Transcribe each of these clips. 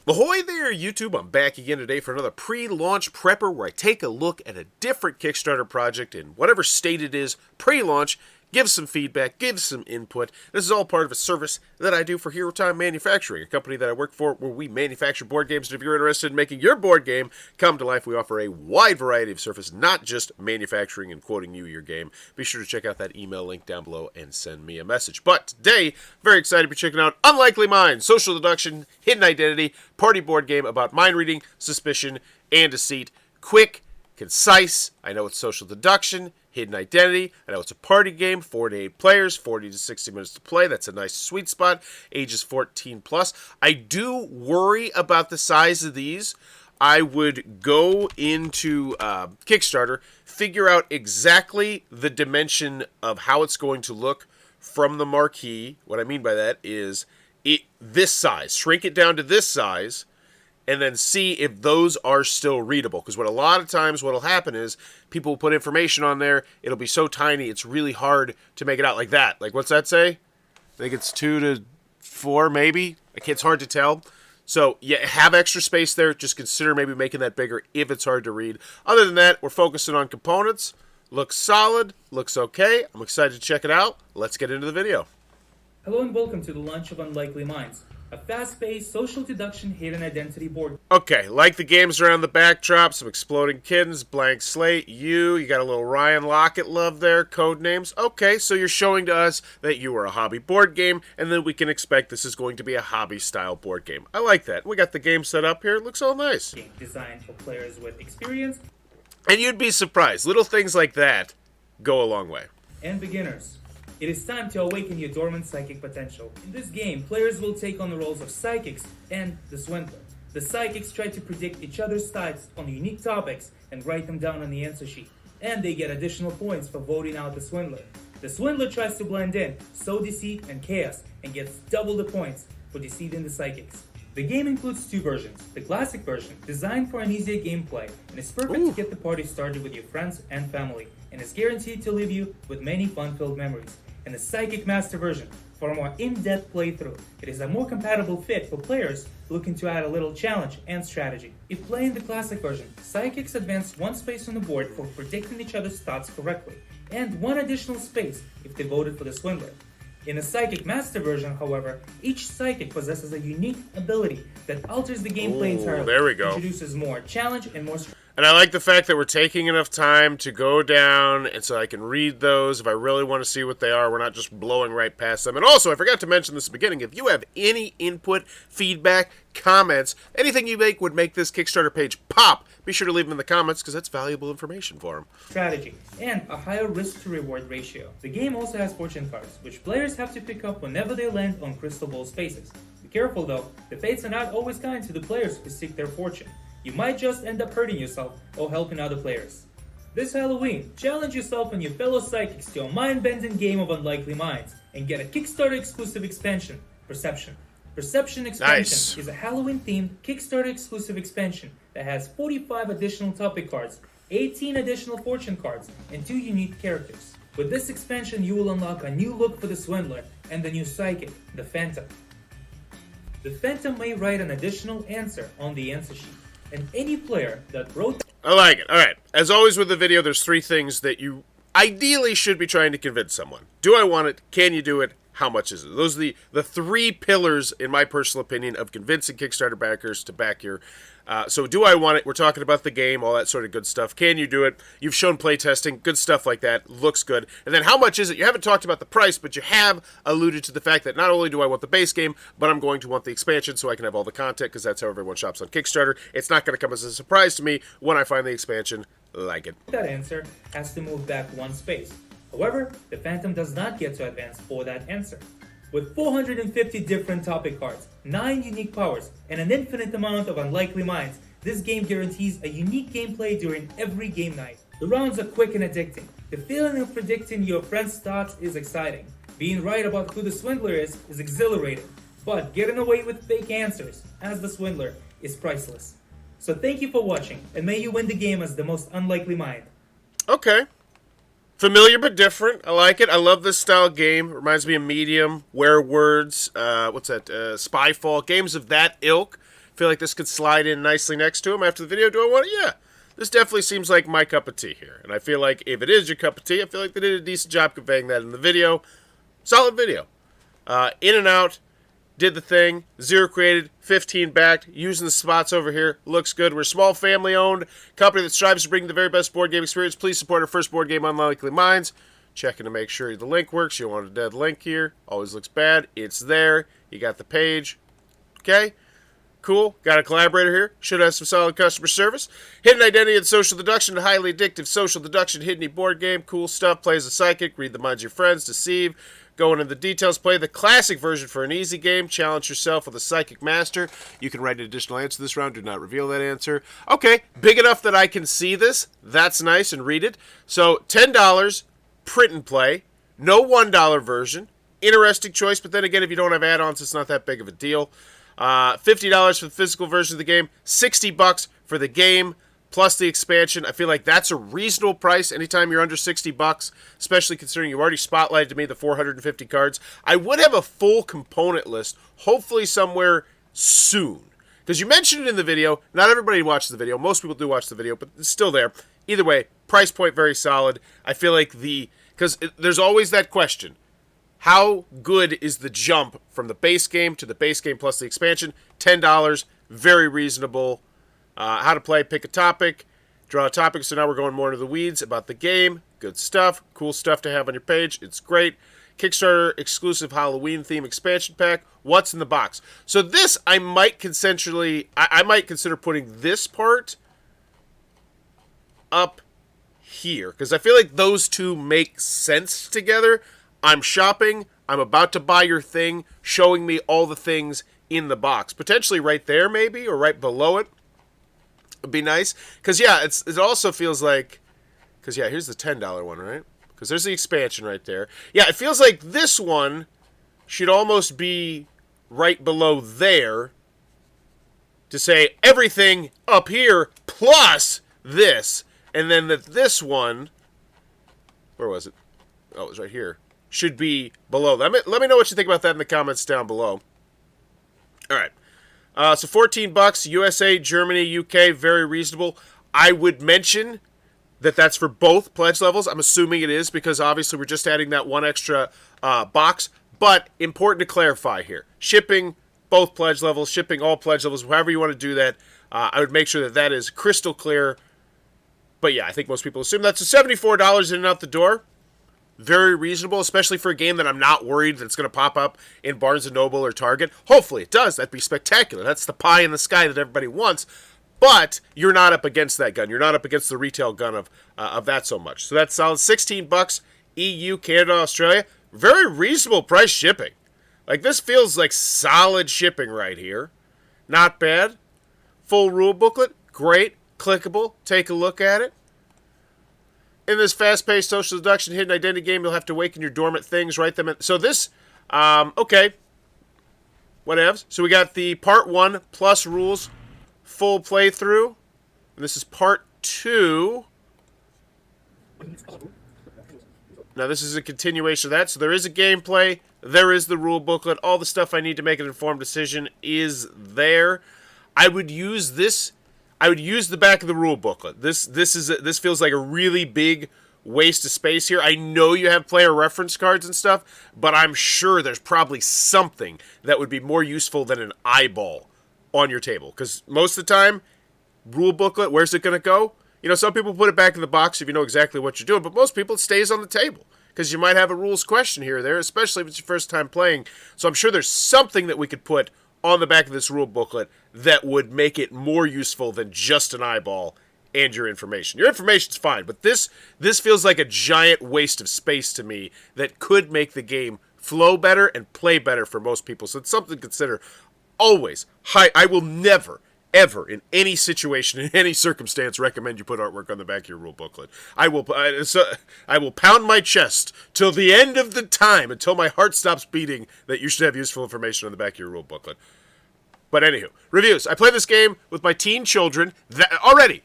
Ahoy there, YouTube! I'm back again today for another pre-launch prepper where I take a look at a different Kickstarter project in whatever state it is, pre-launch, give some feedback, give some input. This is all part of a service that I do for Hero Time Manufacturing, a company that I work for where we manufacture board games. And if you're interested in making your board game come to life, we offer a wide variety of service, not just manufacturing and quoting you your game. Be sure to check out that email link down below and send me a message. But today, very excited to be checking out Unlikely Minds, Social Deduction, Hidden Identity, party board game about mind reading, suspicion, and deceit. Quick, concise. I know it's social deduction, hidden identity. I know it's a party game, 4 to 8 players, 40 to 60 minutes to play. That's a nice sweet spot. Ages 14 plus. I do worry about the size of these. I would go into Kickstarter, figure out exactly the dimension of how it's going to look from the marquee. What I mean by that is this size. Shrink it down to this size, and then see if those are still readable. Because what a lot of times what will happen is people will put information on there. It'll be so tiny, it's really hard to make it out like that. Like, what's that say? I think it's 2 to 4, maybe. It's hard to tell. So, yeah, have extra space there. Just consider maybe making that bigger if it's hard to read. Other than that, we're focusing on components. Looks solid. Looks okay. I'm excited to check it out. Let's get into the video. Hello and welcome to the launch of Unlikely Minds, a fast-paced social deduction hidden identity board. Okay, like the games around the backdrop, some exploding kittens, blank slate, you got a little Ryan Lockett love there, code names. Okay, so you're showing to us that you are a hobby board game, and then we can expect this is going to be a hobby-style board game. I like that. We got the game set up here. It looks all nice. Game designed for players with experience. And you'd be surprised. Little things like that go a long way. And beginners. It is time to awaken your dormant psychic potential. In this game, players will take on the roles of psychics and the Swindler. The psychics try to predict each other's thoughts on unique topics and write them down on the answer sheet. And they get additional points for voting out the Swindler. The Swindler tries to blend in, sow deceit and chaos, and gets double the points for deceiving the psychics. The game includes 2 versions. The classic version, designed for an easier gameplay, and is perfect to get the party started with your friends and family, and is guaranteed to leave you with many fun-filled memories. And the Psychic Master version, for a more in-depth playthrough. It is a more compatible fit for players looking to add a little challenge and strategy. If playing the classic version, psychics advance 1 space on the board for predicting each other's thoughts correctly, and 1 additional space if they voted for the Swindler. In the Psychic Master version, however, each psychic possesses a unique ability that alters the gameplay entirely. There we go. Introduces more challenge and more And I like the fact that we're taking enough time to go down, and so I can read those if I really want to see what they are. We're not just blowing right past them. And also, I forgot to mention this at the beginning, if you have any input, feedback, comments, anything you make would make this Kickstarter page pop, be sure to leave them in the comments, because that's valuable information for them. Strategy, and a higher risk-to-reward ratio. The game also has fortune cards, which players have to pick up whenever they land on crystal ball spaces. Be careful though, the fates are not always kind to the players who seek their fortune. You might just end up hurting yourself or helping other players. This Halloween, challenge yourself and your fellow psychics to a mind-bending game of Unlikely Minds and get a Kickstarter exclusive expansion, Perception. Perception Expansion is a Halloween-themed Kickstarter exclusive expansion that has 45 additional topic cards, 18 additional fortune cards, and 2 unique characters. With this expansion, you will unlock a new look for the Swindler and the new psychic, the Phantom. The Phantom may write an additional answer on the answer sheet, and any player that wrote... I like it. All right. As always with the video, there's 3 things that you ideally should be trying to convince someone. Do I want it? Can you do it? How much is it? Those are the 3 pillars, in my personal opinion, of convincing Kickstarter backers to back your... So do I want it? We're talking about the game, all that sort of good stuff. Can you do it? You've shown playtesting, good stuff like that. Looks good. And then how much is it? You haven't talked about the price, but you have alluded to the fact that not only do I want the base game, but I'm going to want the expansion so I can have all the content, because that's how everyone shops on Kickstarter. It's not going to come as a surprise to me when I find the expansion. Like it. That answer has to move back 1 space. However, the Phantom does not get to advance for that answer. With 450 different topic cards, 9 unique powers, and an infinite amount of Unlikely Minds, this game guarantees a unique gameplay during every game night. The rounds are quick and addicting. The feeling of predicting your friend's thoughts is exciting. Being right about who the Swindler is exhilarating. But getting away with fake answers, as the Swindler, is priceless. So thank you for watching, and may you win the game as the most unlikely mind. Okay. Familiar but different. I like it. I love this style game. Reminds me of Medium, Where Words, Spyfall, games of that ilk. feel like this could slide in nicely next to them after the video. Do I want it? Yeah. This definitely seems like my cup of tea here. And I feel like if it is your cup of tea, I feel like they did a decent job conveying that in the video. Solid video. In and out. Did the thing. 0 created. 15 backed. Using the spots over here. Looks good. We're a small family-owned company that strives to bring the very best board game experience. Please support our first board game, Unlikely Minds. Checking to make sure the link works. You don't want a dead link here. Always looks bad. It's there. You got the page. Okay. Cool. Got a collaborator here. Should have some solid customer service. Hidden identity and social deduction. A highly addictive social deduction hidden board game. Cool stuff. Plays a psychic. Read the minds of your friends. Deceive. Going into the details. Play the classic version for an easy game. Challenge yourself with a psychic master. You can write an additional answer this round. Do not reveal that answer. Okay. Big enough that I can see this. That's nice and read it. So $10. Print and play. No $1 version. Interesting choice. But then again, if you don't have add-ons, it's not that big of a deal. $50 for the physical version of the game, $60 for the game plus the expansion. I feel like that's a reasonable price anytime you're under $60, especially considering you already spotlighted to me the 450 cards. I would have a full component list, hopefully somewhere soon. Because you mentioned it in the video. Not everybody watches the video. Most people do watch the video, but it's still there. Either way, price point very solid. I feel like because there's always that question. How good is the jump from the base game to the base game plus the expansion? $10, very reasonable. How to play, pick a topic, draw a topic. So now we're going more into the weeds about the game. Good stuff. Cool stuff to have on your page. It's great. Kickstarter exclusive Halloween theme expansion pack. What's in the box? So this I might I might consider putting this part up here because I feel like those two make sense together. I'm shopping. I'm about to buy your thing, showing me all the things in the box. Potentially right there, maybe, or right below it. Would be nice. Because, yeah, it also feels like... Because, yeah, here's the $10 one, right? Because there's the expansion right there. Yeah, it feels like this one should almost be right below there to say everything up here plus this. And then this one... Where was it? Oh, it was right here. Should be below. Let me know what you think about that in the comments down below. All right. So $14, USA, Germany, UK, very reasonable. I would mention that that's for both pledge levels. I'm assuming it is because obviously we're just adding that one extra box. But important to clarify here. Shipping both pledge levels, shipping all pledge levels, however you want to do that. I would make sure that that is crystal clear. But yeah, I think most people assume that's $74 in and out the door. Very reasonable, especially for a game that I'm not worried that it's going to pop up in Barnes & Noble or Target. Hopefully it does. That'd be spectacular. That's the pie in the sky that everybody wants. But you're not up against that gun. You're not up against the retail gun of that so much. So that's solid. $16, EU, Canada, Australia. Very reasonable price shipping. Like, this feels like solid shipping right here. Not bad. Full rule booklet. Great. Clickable. Take a look at it. In this fast-paced social deduction hidden identity game, you'll have to awaken your dormant things, write them in. So this, okay. Whatevs. So we got the part 1 plus rules full playthrough. And this is part 2. Now this is a continuation of that. So there is a gameplay. There is the rule booklet. All the stuff I need to make an informed decision is there. I would use this. I would use the back of the rule booklet. This feels like a really big waste of space here. I know you have player reference cards and stuff, but I'm sure there's probably something that would be more useful than an eyeball on your table. Because most of the time, rule booklet, where's it going to go? You know, some people put it back in the box if you know exactly what you're doing, but most people it stays on the table. Because you might have a rules question here or there, especially if it's your first time playing. So I'm sure there's something that we could put on the back of this rule booklet that would make it more useful than just an eyeball and your information. Your information's fine, but this feels like a giant waste of space to me that could make the game flow better and play better for most people. So it's something to consider. Always, I will never, ever, in any situation, in any circumstance, recommend you put artwork on the back of your rule booklet. I will pound my chest till the end of the time, until my heart stops beating, that you should have useful information on the back of your rule booklet. But anywho, reviews. I play this game with my teen children. Already,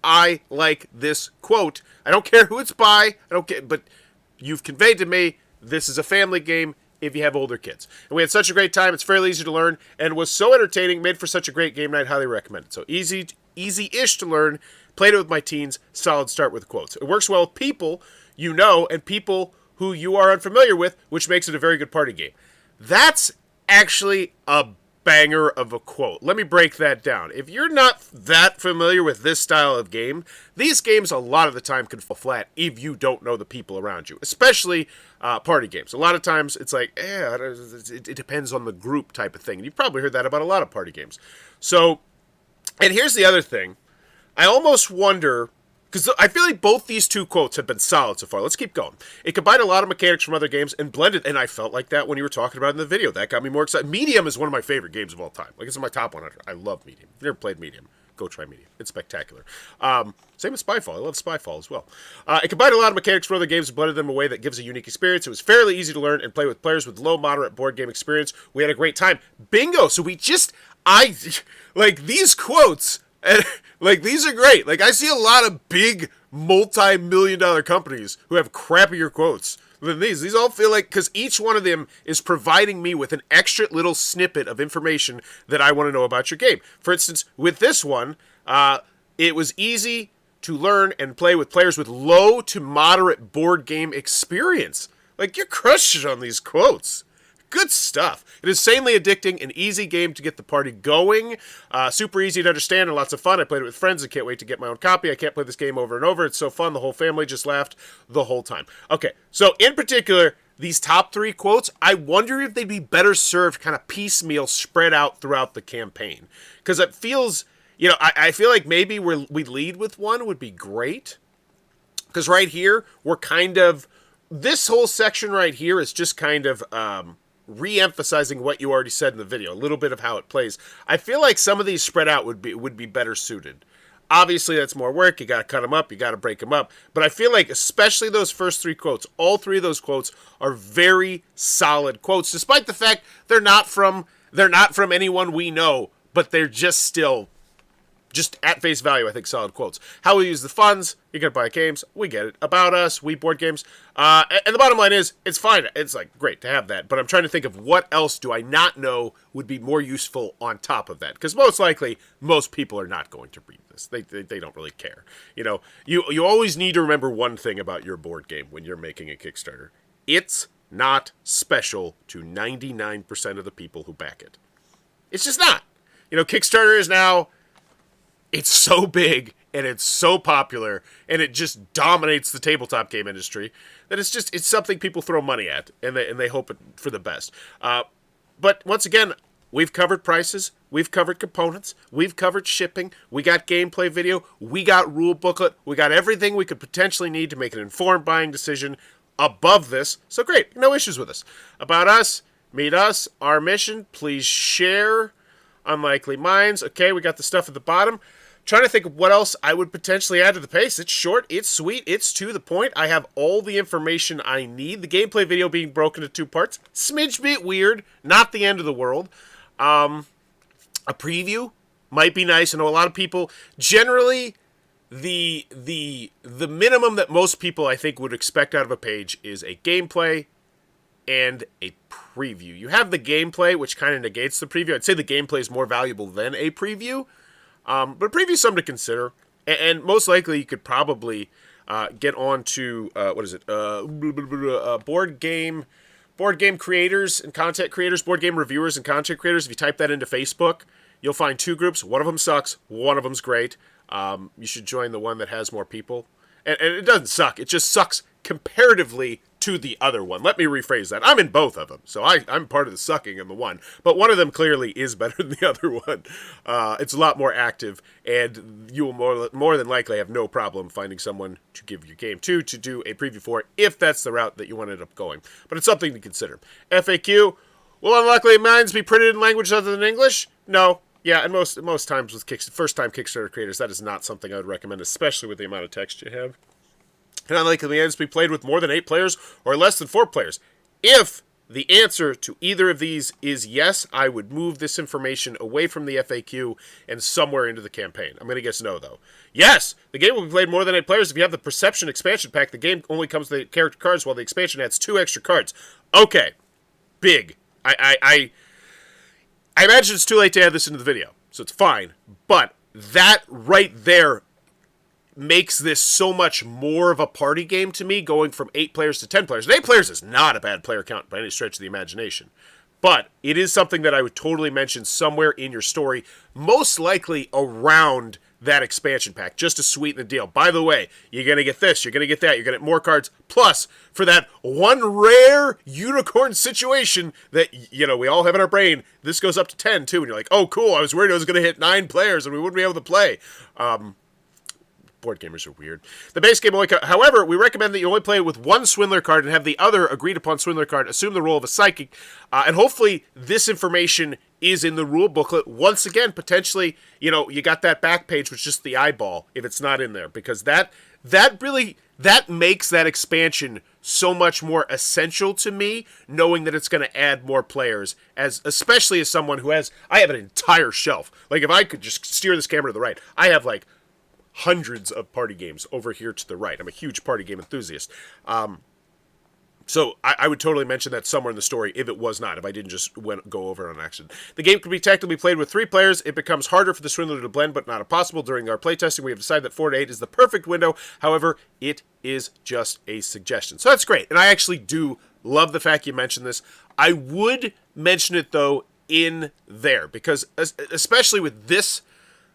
I like this quote. I don't care who it's by. I don't care, but you've conveyed to me this is a family game. if you have older kids. And we had such a great time. It's fairly easy to learn and was so entertaining, made for such a great game night. Highly recommend it. So easy-ish to learn. Played it with my teens. Solid start with quotes. It works well with people you know and people who you are unfamiliar with, which makes it a very good party game. That's actually a banger of a quote. Let me break that down. If you're not that familiar with this style of game, these games a lot of the time can fall flat if you don't know the people around you, especially party games. A lot of times it's like, it depends on the group type of thing. And you've probably heard that about a lot of party games. So, and here's the other thing. I almost wonder, because I feel like both these two quotes have been solid so far. Let's keep going. It combined a lot of mechanics from other games and blended, and I felt like that when you were talking about it in the video. That got me more excited. Medium is one of my favorite games of all time. Like, it's in my top 100. I love Medium. If you've never played Medium, go try Medium. It's spectacular. Same with Spyfall. I love Spyfall as well. It combined a lot of mechanics from other games and blended them in a way that gives a unique experience. It was fairly easy to learn and play with players with low, moderate board game experience. We had a great time. Bingo! So these quotes, these are great. Like, I see a lot of big multi-million-dollar companies who have crappier quotes than these. These all feel like, because each one of them is providing me with an extra little snippet of information that I want to know about your game. For instance, with this one, it was easy to learn and play with players with low to moderate board game experience. Like, you're crushing on these quotes. Good stuff. It is insanely addicting, an easy game to get the party going. Super easy to understand and lots of fun. I played it with friends. I can't wait to get my own copy. I can't play this game over and over. It's so fun. The whole family just laughed the whole time. Okay, so in particular, these top 3 quotes, I wonder if they'd be better served kind of piecemeal, spread out throughout the campaign. Because it feels, I feel like maybe we lead with one would be great. Because right here, this whole section right here is just kind of re-emphasizing what you already said in the video, a little bit of how it plays. I feel like some of these spread out would be better suited. Obviously, that's more work. You got to cut them up. You got to break them up. But I feel like, especially those first 3 quotes, all 3 of those quotes are very solid quotes, despite the fact they're not from anyone we know, but they're just at face value, I think, solid quotes. How we use the funds, you're going to buy games, we get it. About us, we board games. And the bottom line is, it's fine. It's great to have that. But I'm trying to think of what else do I not know would be more useful on top of that. Because most likely, most people are not going to read this. They don't really care. You always need to remember one thing about your board game when you're making a Kickstarter. It's not special to 99% of the people who back it. It's just not. Kickstarter is now... It's so big, and it's so popular, and it just dominates the tabletop game industry, that it's something people throw money at, and they hope for the best. But once again, we've covered prices, we've covered components, we've covered shipping, we got gameplay video, we got rule booklet, we got everything we could potentially need to make an informed buying decision above this, so great, no issues with us. About us, meet us, our mission, please share, Unlikely Minds, okay, we got the stuff at the bottom. Trying to think of what else I would potentially add to the pace. It's short, it's sweet, it's to the point. I have all the information I need. The gameplay video being broken into 2 parts. Smidge bit weird, not the end of the world. A preview might be nice. I know a lot of people, generally, the minimum that most people, I think, would expect out of a page is a gameplay and a preview. You have the gameplay, which kind of negates the preview. I'd say the gameplay is more valuable than a preview. But preview something to consider, and most likely you could probably get on to board game creators and content creators, board game reviewers and content creators. If you type that into Facebook, you'll find 2 groups. One of them sucks, one of them's great. You should join the one that has more people, and it doesn't suck. It just sucks comparatively to the other one. Let me rephrase that. I'm in both of them, so I'm part of the sucking in the one. But one of them clearly is better than the other one. It's a lot more active, and you will more than likely have no problem finding someone to give your game to do a preview for, if that's the route that you want to end up going. But it's something to consider. FAQ, will Unlikely Minds be printed in languages other than English? No. Yeah, and most times with first-time Kickstarter creators, that is not something I would recommend, especially with the amount of text you have. And Unlikely Minds be played with more than 8 players or less than 4 players. If the answer to either of these is yes, I would move this information away from the FAQ and somewhere into the campaign. I'm going to guess no, though. Yes, the game will be played more than 8 players. If you have the Perception expansion pack, the game only comes with 8 character cards, while the expansion adds 2 extra cards. Okay. big. I imagine it's too late to add this into the video, so it's fine. But that right there makes this so much more of a party game to me, going from 8 players to 10 players. And 8 players is not a bad player count by any stretch of the imagination. But it is something that I would totally mention somewhere in your story, most likely around that expansion pack, just to sweeten the deal. By the way, you're going to get this, you're going to get that, you're going to get more cards. Plus, for that one rare unicorn situation that, you know, we all have in our brain, this goes up to 10 too. And you're like, oh, cool, I was worried I was going to hit 9 players and we wouldn't be able to play. Board gamers are weird. The base game only, however, we recommend that you only play with one Swindler card and have the other agreed upon Swindler card assume the role of a psychic. And hopefully this information is in the rule booklet. Once again, potentially, you know, you got that back page with just the eyeball if it's not in there, because that makes that expansion so much more essential to me, knowing that it's going to add more players, especially as someone who I have an entire shelf. Like, if I could just steer this camera to the right, I have like hundreds of party games over here to the right. I'm a huge party game enthusiast. So I would totally mention that somewhere in the story if I didn't just go over it on accident. The game can be technically played with 3 players. It becomes harder for the Swindler to blend, but not impossible. During our playtesting, we have decided that 4 to 8 is the perfect window. However, it is just a suggestion. So that's great. And I actually do love the fact you mentioned this. I would mention it, though, in there, because especially with this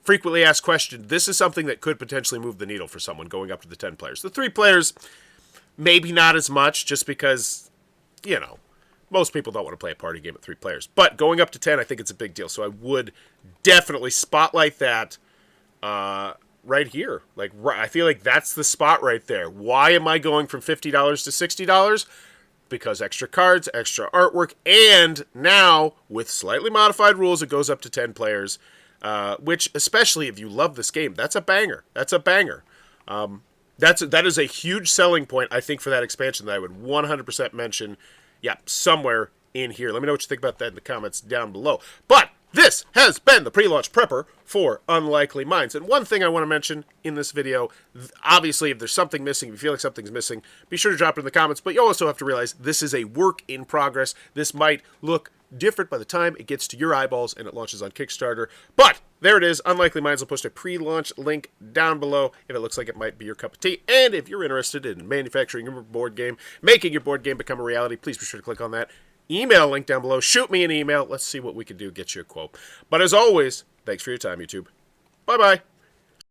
frequently asked question, this is something that could potentially move the needle for someone going up to the 10 players. The 3 players, maybe not as much, just because, you know, most people don't want to play a party game at 3 players. But going up to 10, I think it's a big deal. So I would definitely spotlight that right here. Like, I feel like that's the spot right there. Why am I going from $50 to $60? Because extra cards, extra artwork, and now, with slightly modified rules, it goes up to 10 players. Which, especially if you love this game, that's a banger. That's a banger. That is a huge selling point, I think, for that expansion that I would 100% mention. Yeah, somewhere in here. Let me know what you think about that in the comments down below. But this has been the pre-launch prepper for Unlikely Minds. And one thing I want to mention in this video, obviously, if there's something missing, if you feel like something's missing, be sure to drop it in the comments. But you also have to realize this is a work in progress. This might look different by the time it gets to your eyeballs and it launches on Kickstarter. But there it is. Unlikely Minds will post a pre-launch link down below if it looks like it might be your cup of tea. And if you're interested in manufacturing your board game, making your board game become a reality, please be sure to click on that email link down below. Shoot me an email. Let's see what we can do to get you a quote. But as always, thanks for your time, YouTube. Bye-bye.